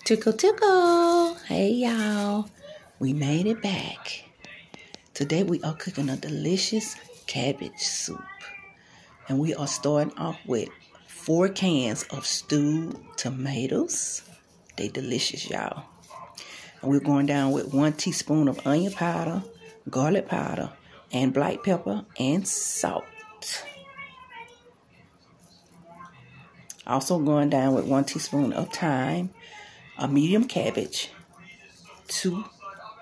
Tickle, tickle. Hey, y'all. We made it back. Today we are cooking a delicious cabbage soup. And we are starting off with 4 cans of stewed tomatoes. They delicious, y'all. And we're going down with 1 teaspoon of onion powder, garlic powder, and black pepper and salt. Also going down with 1 teaspoon of thyme, a medium cabbage, 2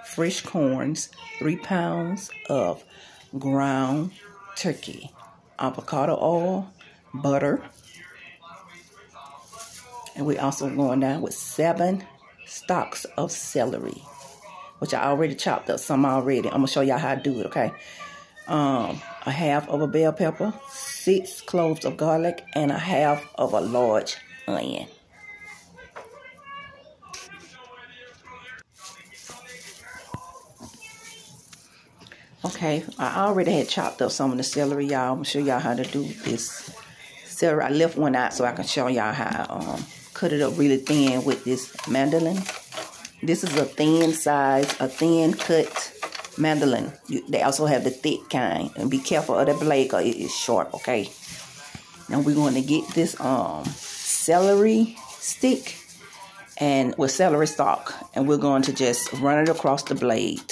fresh corns, 3 pounds of ground turkey, avocado oil, butter, and we're also going down with 7 stalks of celery, which I already chopped up some already. I'm gonna show y'all how to do it, okay? A half of a bell pepper, 6 cloves of garlic, and a half of a large onion. Okay, I already had chopped up some of the celery, y'all. I'm gonna show y'all how to do this celery. I left one out so I can show y'all how cut it up really thin with this mandolin. This is a thin size, a thin cut mandolin. They also have the thick kind, and be careful of the blade because it is sharp. Okay. Now we're going to get this celery stick and with celery stalk, and we're going to just run it across the blade.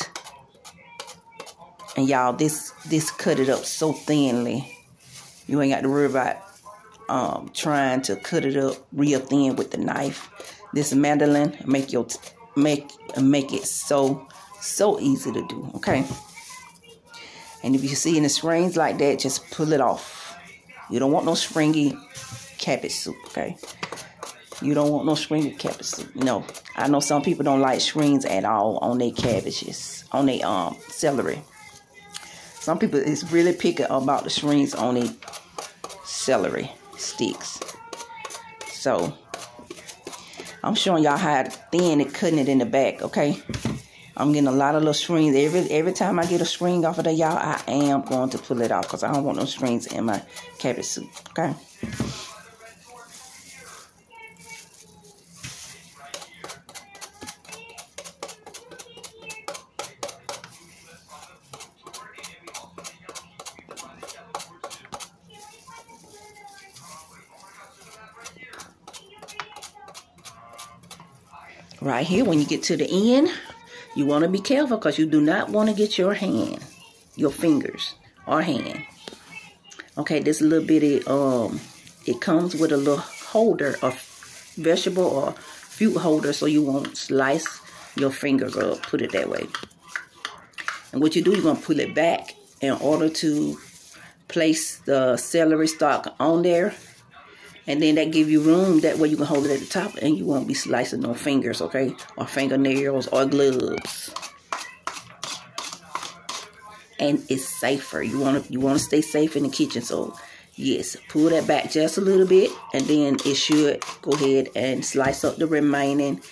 And y'all, this cut it up so thinly, you ain't got to worry about trying to cut it up real thin with the knife. This mandolin make it so easy to do. Okay. And if you see any strings like that, just pull it off. You don't want no stringy cabbage soup. Okay. You don't want no stringy cabbage soup. No, I know some people don't like strings at all on their cabbages, on their celery. Some people is really picky about the strings on their celery sticks. So I'm showing y'all how thin and cutting it in the back, okay? I'm getting a lot of little strings. Every time I get a string off of there, y'all, I am going to pull it off because I don't want no strings in my cabbage soup, okay? Right here, when you get to the end, you want to be careful because you do not want to get your fingers or hand. Okay, this little bitty, it comes with a little holder, a vegetable or fruit holder, so you won't slice your fingers up, put it that way. And what you do, you're going to pull it back in order to place the celery stalk on there. And then that give you room, that way you can hold it at the top and you won't be slicing no fingers, okay? Or fingernails or gloves. And it's safer. You wanna stay safe in the kitchen. So yes, pull that back just a little bit, and then it should go ahead and slice up the remaining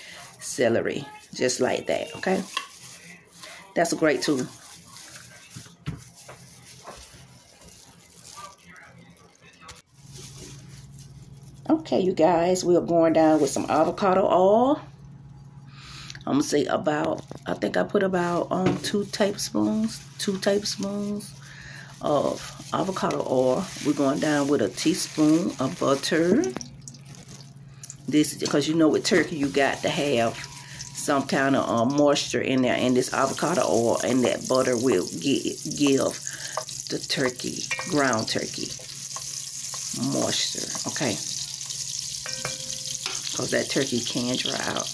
celery. Just like that, okay? That's a great tool. Okay, you guys, we are going down with some avocado oil. I'm gonna say about, I think I put about 2 tablespoons of avocado oil. We're going down with a teaspoon of butter. This, because you know with turkey you got to have some kind of moisture in there, and this avocado oil and that butter will give the turkey, ground turkey, moisture. Okay. Because that turkey can dry out.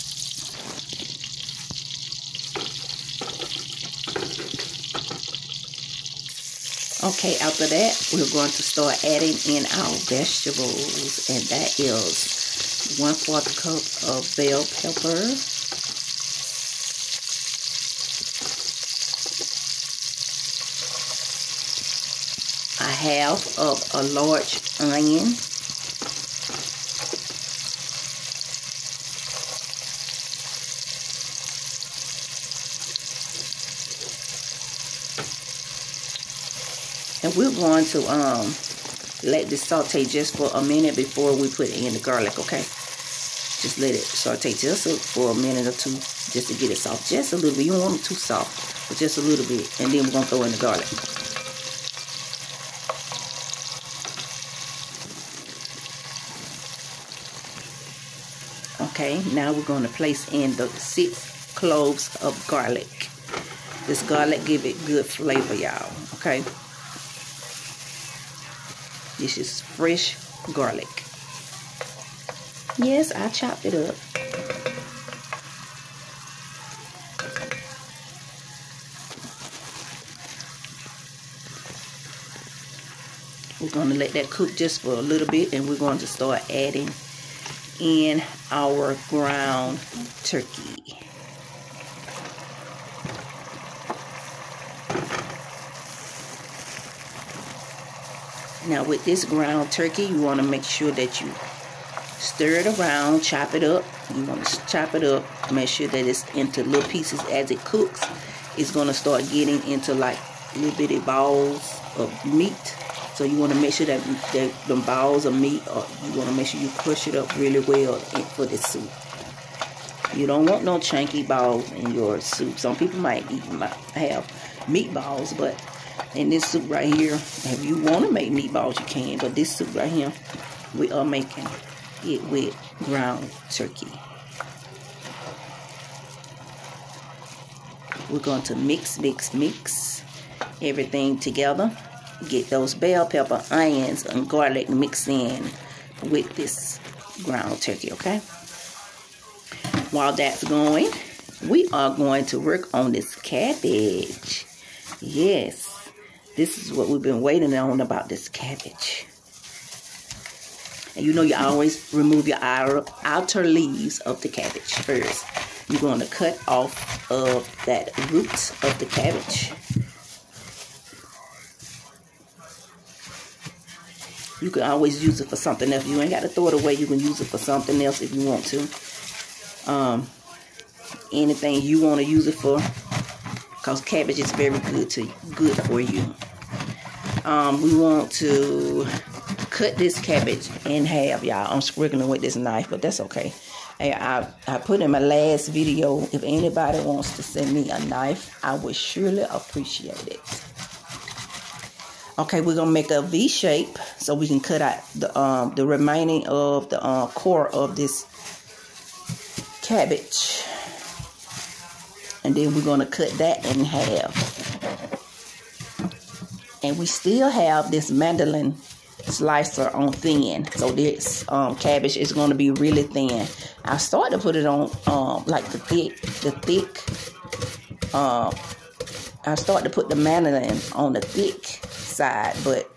Okay, after that, we're going to start adding in our vegetables. And that is 1/4 cup of bell pepper. A half of a large onion. And we're going to let this saute just for a minute before we put in the garlic, okay? Just let it saute just for a minute or two, just to get it soft. Just a little bit. You don't want it too soft, but just a little bit. And then we're going to throw in the garlic. Okay, now we're going to place in the 6 cloves of garlic. This garlic give it good flavor, y'all. Okay. This is fresh garlic. Yes, I chopped it up. We're going to let that cook just for a little bit, and we're going to start adding in our ground turkey. Now with this ground turkey, you want to make sure that you stir it around, chop it up. You want to chop it up, make sure that it's into little pieces as it cooks. It's going to start getting into like little bitty balls of meat. So you want to make sure that the balls of meat, or you want to make sure you crush it up really well for this soup. You don't want no chunky balls in your soup. Some people might have meatballs, but in this soup right here, if you want to make meatballs, you can. But this soup right here, we are making it with ground turkey. We're going to mix everything together. Get those bell pepper, onions, and garlic mixed in with this ground turkey, okay? While that's going, we are going to work on this cabbage. Yes. This is what we've been waiting on about this cabbage. And you know you always remove your outer leaves of the cabbage first. You're going to cut off of that root of the cabbage. You can always use it for something else. You ain't got to throw it away. You can use it for something else if you want to. Anything you want to use it for. Because cabbage is very good for you. We want to cut this cabbage in half, y'all. I'm squiggling with this knife, but that's okay. I put in my last video, if anybody wants to send me a knife, I would surely appreciate it. Okay, we're gonna make a V shape so we can cut out the remaining of the core of this cabbage. And then we're going to cut that in half. And we still have this mandolin slicer on thin. So this cabbage is going to be really thin. I started to put it on like the thick. I started to put the mandolin on the thick side, but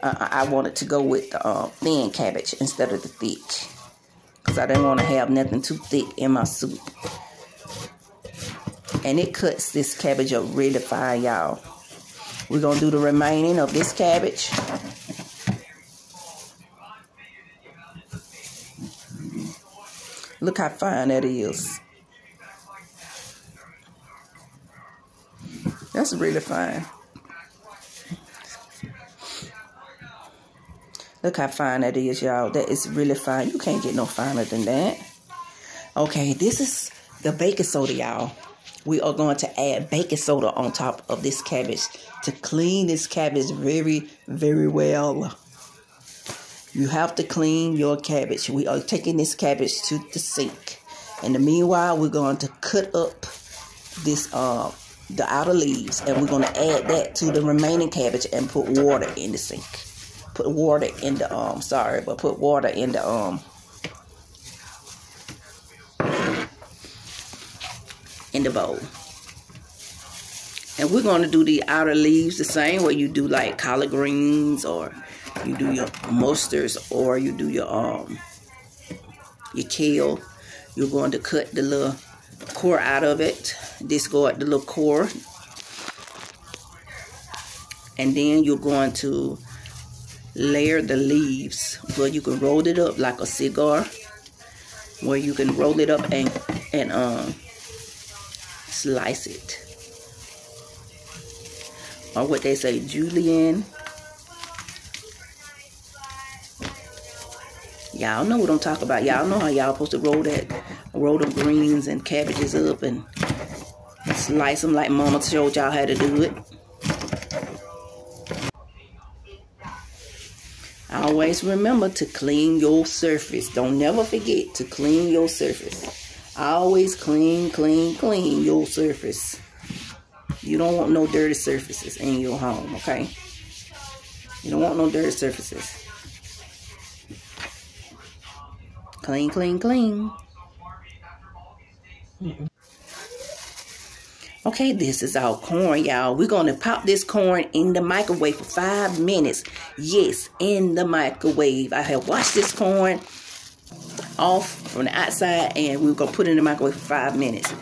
I wanted to go with the thin cabbage instead of the thick. Because I didn't want to have nothing too thick in my soup. And it cuts this cabbage up really fine, y'all. We're going to do the remaining of this cabbage. Look how fine that is. That's really fine. Look how fine that is, y'all. That is really fine. You can't get no finer than that. Okay, this is the baking soda, y'all. We are going to add baking soda on top of this cabbage to clean this cabbage very, very well. You have to clean your cabbage. We are taking this cabbage to the sink. In the meanwhile, we're going to cut up this the outer leaves, and we're going to add that to the remaining cabbage and put water in the sink. Put water in the put water in the in the bowl. And we're going to do the outer leaves the same way you do like collard greens, or you do your mustards, or you do your kale. You're going to cut the little core out of it, discard the little core, and then you're going to layer the leaves where you can roll it up like a cigar, where you can roll it up and slice it, or what they say, julienne. Y'all know what I'm talking about. Y'all know how y'all supposed to roll them greens and cabbages up and slice them like Mama showed y'all how to do it. Always remember to clean your surface. Don't never forget to clean your surface. Always clean your surface. You don't want no dirty surfaces in your home, okay? You don't want no dirty surfaces. Clean. Okay, this is our corn, y'all. We're going to pop this corn in the microwave for 5 minutes. Yes, in the microwave. I have washed this corn off from the outside, and we're going to put it in the microwave for 5 minutes.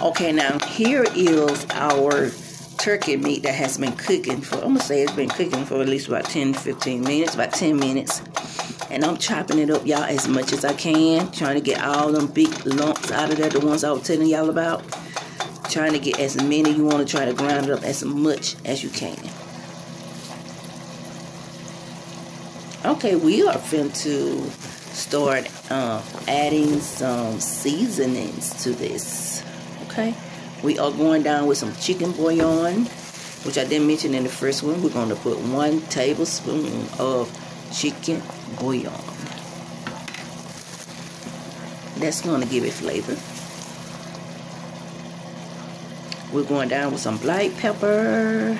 Okay, now here is our turkey meat that has been cooking for, I'm going to say it's been cooking for at least about 10-15 minutes, about 10 minutes. And I'm chopping it up, y'all, as much as I can. Trying to get all them big lumps out of there, the ones I was telling y'all about. Trying to get as many, you want to try to grind it up as much as you can. Okay, we are finna to start adding some seasonings to this. Okay, we are going down with some chicken bouillon, which I didn't mention in the first one. We're going to put 1 tablespoon of chicken bouillon. That's going to give it flavor. We're going down with some black pepper.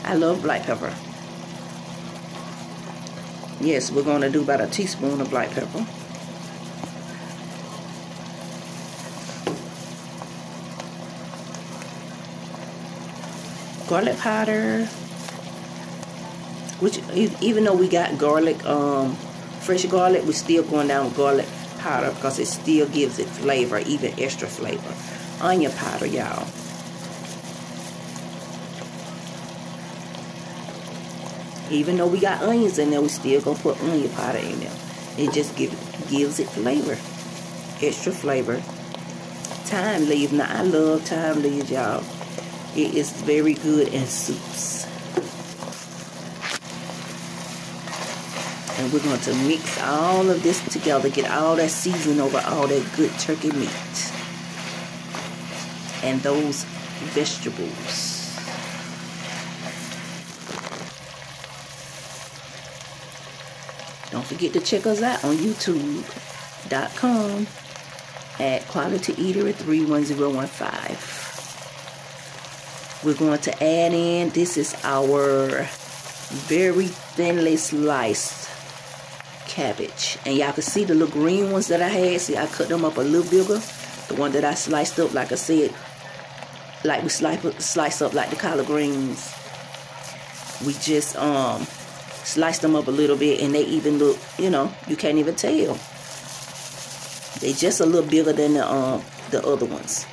I love black pepper. Yes, we're going to do about a teaspoon of black pepper. Garlic powder. Which, even though we got garlic, fresh garlic, we're still going down with garlic powder because it still gives it flavor, even extra flavor. Onion powder, y'all. Even though we got onions in there, we still gonna put onion powder in there. It just gives it flavor, extra flavor. Thyme leaves. Now I love thyme leaves, y'all. It is very good in soups. And we're going to mix all of this together, get all that seasoning over all that good turkey meat and those vegetables. Don't forget to check us out on youtube.com at Quality Eatery 31015. We're going to add in, this is our very thinly sliced cabbage. And y'all can see the little green ones that I had. See, I cut them up a little bigger. The one that I sliced up, like I said, like we slice up like the collard greens. We just sliced them up a little bit, and they even look, you know, you can't even tell. They just a little bigger than the other ones.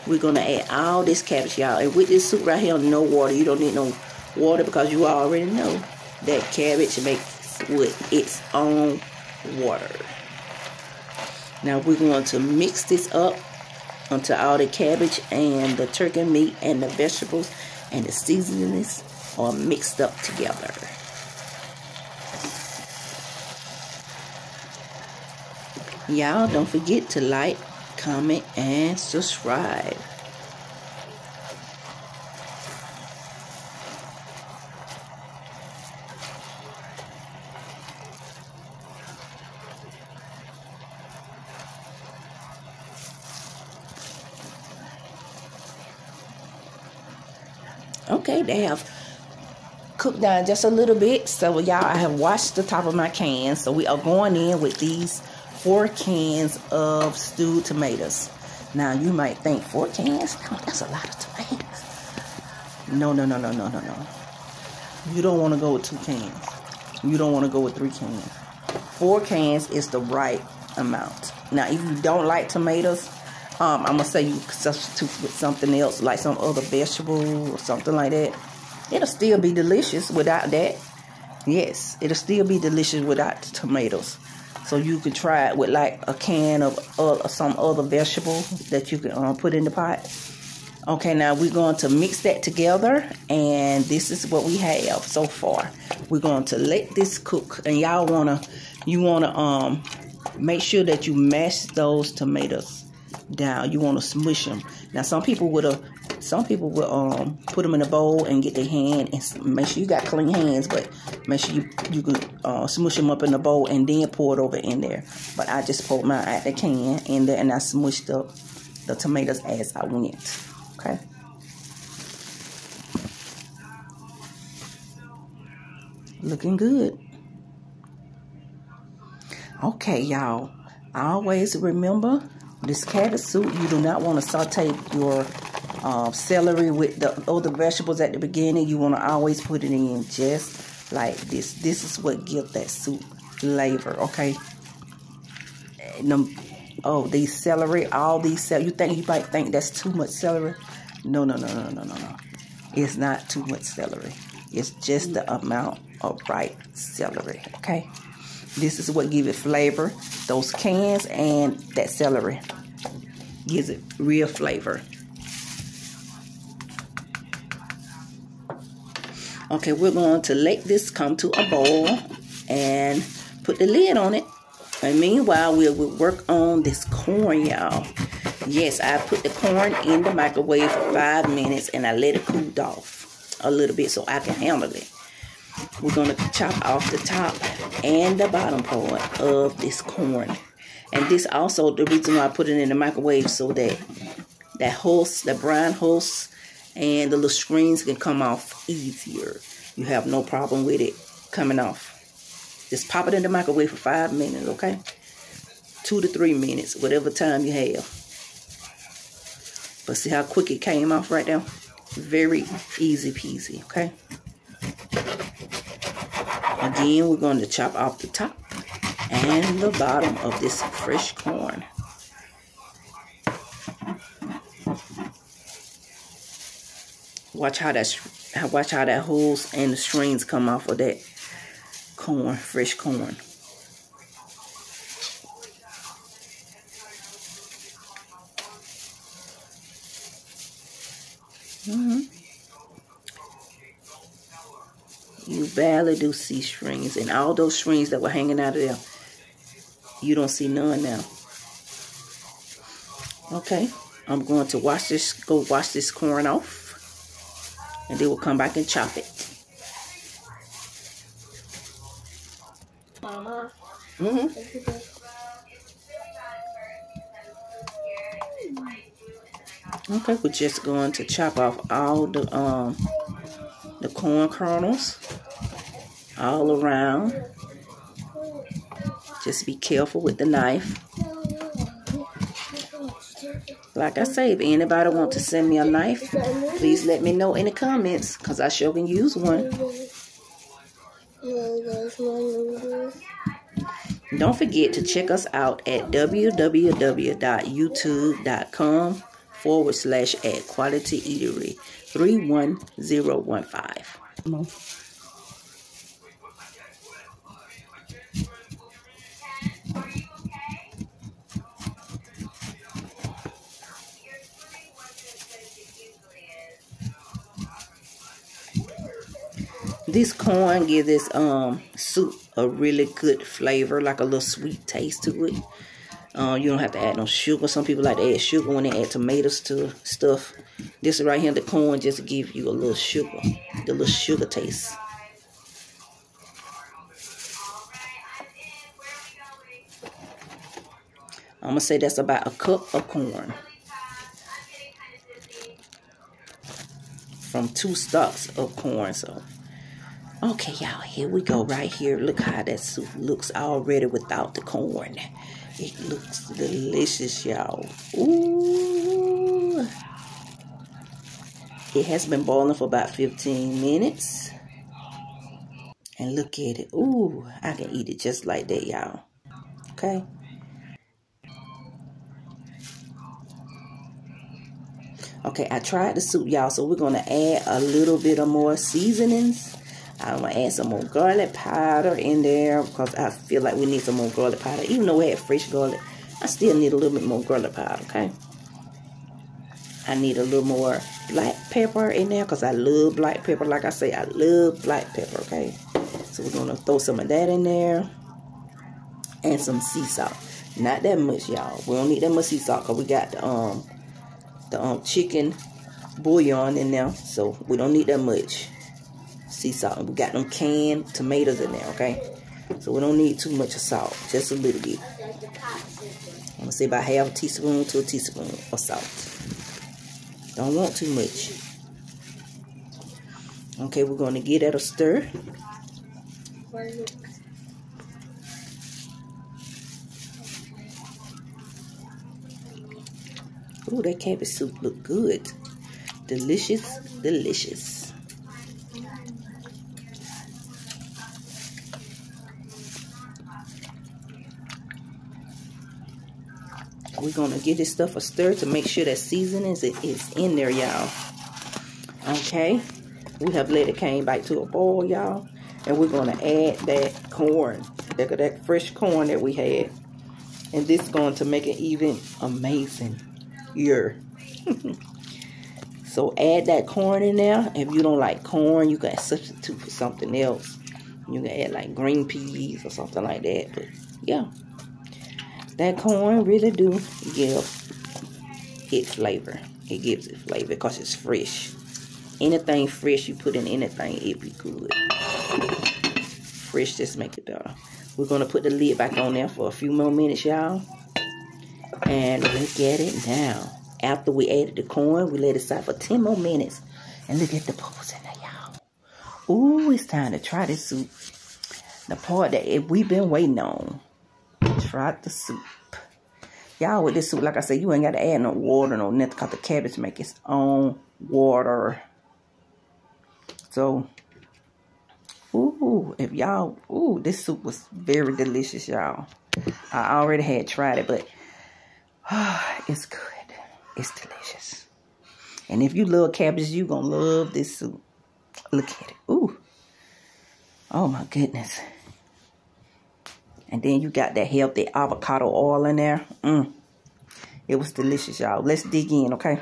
We're gonna add all this cabbage, y'all, and with this soup right here, no water. You don't need no water because you already know that cabbage makes with its own water. Now we're going to mix this up until all the cabbage and the turkey meat and the vegetables and the seasonings are mixed up together. Y'all don't forget to like, comment, and subscribe. Okay, they have cooked down just a little bit. So y'all, I have washed the top of my can. So we are going in with these 4 cans of stewed tomatoes. Now you might think 4 cans? No, that's a lot of tomatoes. No. You don't want to go with 2 cans. You don't want to go with 3 cans. 4 cans is the right amount. Now if you don't like tomatoes, I'm going to say you substitute with something else, like some other vegetable or something like that. It'll still be delicious without that. Yes, it'll still be delicious without the tomatoes. So you can try it with like a can of some other vegetable that you can put in the pot. Okay, now we're going to mix that together, and this is what we have so far. We're going to let this cook, and y'all you wanna make sure that you mash those tomatoes down. You want to smush them. Now some people will put them in a bowl and get their hand and make sure you got clean hands, but make sure you can smush them up in the bowl and then pour it over in there. But I just poured mine out the can in there, and I smushed up the tomatoes as I went. Okay. Looking good. Okay, y'all. Always remember, this cabbage soup, you do not want to saute your celery with the other vegetables at the beginning. You want to always put it in just like this. This is what gives that soup flavor, okay? And these celery, all these celery. You might think that's too much celery. No. It's not too much celery. It's just the amount of right celery, okay? This is what gives it flavor. Those cans and that celery gives it real flavor. Okay, we're going to let this come to a boil and put the lid on it. And meanwhile, we'll work on this corn, y'all. Yes, I put the corn in the microwave for 5 minutes, and I let it cool off a little bit so I can handle it. We're going to chop off the top and the bottom part of this corn. And this also, the reason why I put it in the microwave, so that the brown husk and the little screens can come off easier. You have no problem with it coming off. Just pop it in the microwave for 5 minutes, okay? 2 to 3 minutes, whatever time you have. But see how quick it came off right now? Very easy peasy, okay? Again, we're going to chop off the top and the bottom of this fresh corn. Watch how that hulls and the strings come off of that corn, fresh corn. You barely do see strings, and all those strings that were hanging out of there, you don't see none now. Okay, I'm going to wash this corn off, and then we'll come back and chop it. Mama. Okay, we're just going to chop off all the corn kernels all around. Just be careful with the knife. Like I say, if anybody want to send me a knife, please let me know in the comments, because I sure can use one. Don't forget to check us out at www.youtube.com/@qualityeatery 31015. This corn gives this soup a really good flavor, like a little sweet taste to it. You don't have to add no sugar. Some people like to add sugar when they add tomatoes to stuff. This right here, the corn, just give you a little sugar, the little sugar taste. I'm gonna say that's about a cup of corn from 2 stalks of corn. So. Okay, y'all, here we go right here. Look how that soup looks already without the corn. It looks delicious, y'all. Ooh. It has been boiling for about 15 minutes. And look at it. Ooh, I can eat it just like that, y'all. Okay. Okay, I tried the soup, y'all, so we're going to add a little bit of more seasonings. I'm going to add some more garlic powder in there because I feel like we need some more garlic powder. Even though we had fresh garlic, I still need a little bit more garlic powder, okay? I need a little more black pepper in there because I love black pepper. Like I say, I love black pepper, okay? So we're going to throw some of that in there. And some sea salt. Not that much, y'all. We don't need that much sea salt because we got the chicken bouillon in there. So we don't need that much sea salt. And we got them canned tomatoes in there, okay? So we don't need too much of salt. Just a little bit. I'm going to say about half a teaspoon to a teaspoon of salt. Don't want too much. Okay, we're going to give that a stir. Ooh, that cabbage soup look good. Delicious, delicious. We're going to give this stuff a stir to make sure that seasonings is in there, y'all. Okay. We have let it came back to a boil, y'all. And we're going to add that corn. That fresh corn that we had. And this is going to make it even amazing. So add that corn in there. If you don't like corn, you can substitute for something else. You can add like green peas or something like that. But yeah, that corn really do give it flavor. It gives it flavor because it's fresh. Anything fresh you put in anything, it be good. Fresh just make it better. We're gonna put the lid back on there for a few more minutes, y'all. And look at it now. After we added the corn, we let it sit for 10 more minutes. And look at the bubbles in there, y'all. Ooh, it's time to try this soup. The part that we've been waiting on. Try the soup. Y'all, with this soup, like I said, you ain't got to add no water, no nothing, because the cabbage make its own water. So, ooh, if y'all, ooh, this soup was very delicious, y'all. I already had tried it, but it's good. It's delicious. And if you love cabbage, you're going to love this soup. Look at it. Ooh. Oh, my goodness. And then you got that healthy avocado oil in there. It was delicious, y'all. Let's dig in, okay?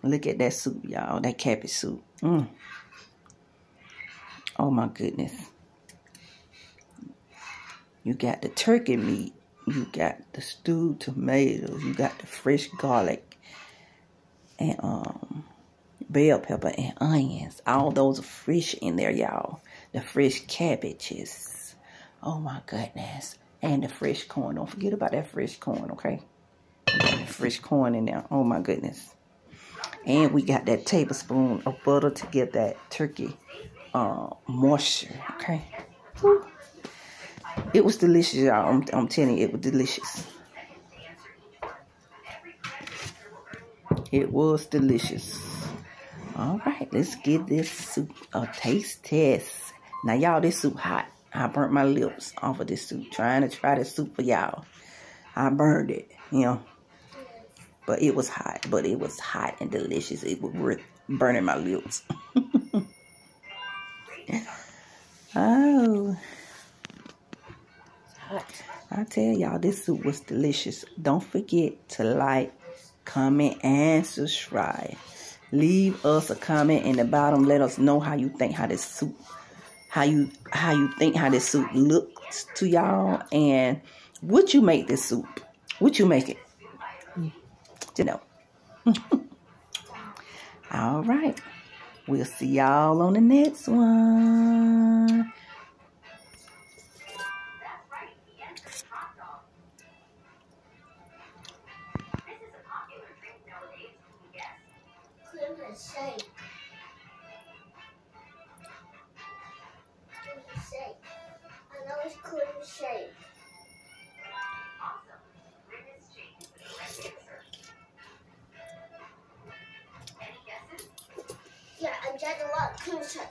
Look at that soup, y'all. That cabbage soup. Oh, my goodness. You got the turkey meat. You got the stewed tomatoes. You got the fresh garlic. And bell pepper and onions. All those are fresh in there, y'all. The fresh cabbages. Oh, my goodness. And the fresh corn. Don't forget about that fresh corn, okay? Fresh corn in there. Oh, my goodness. And we got that tablespoon of butter to get that turkey moisture, okay? Woo. It was delicious, y'all. I'm telling you, it was delicious. It was delicious. All right, let's give this soup a taste test. Now, y'all, this soup hot. I burnt my lips off of this soup. Trying to try this soup for y'all. I burned it, you know. But it was hot. But it was hot and delicious. It was worth burning my lips. Oh. I tell y'all, this soup was delicious. Don't forget to like, comment, and subscribe. Leave us a comment in the bottom. Let us know how you think how this soup, how you think how this soup looks to y'all, and would you make this soup? Would you make it? You know. All right. We'll see y'all on the next one. Shake. I know it's called a shake. Yeah, I'm trying to walk closer.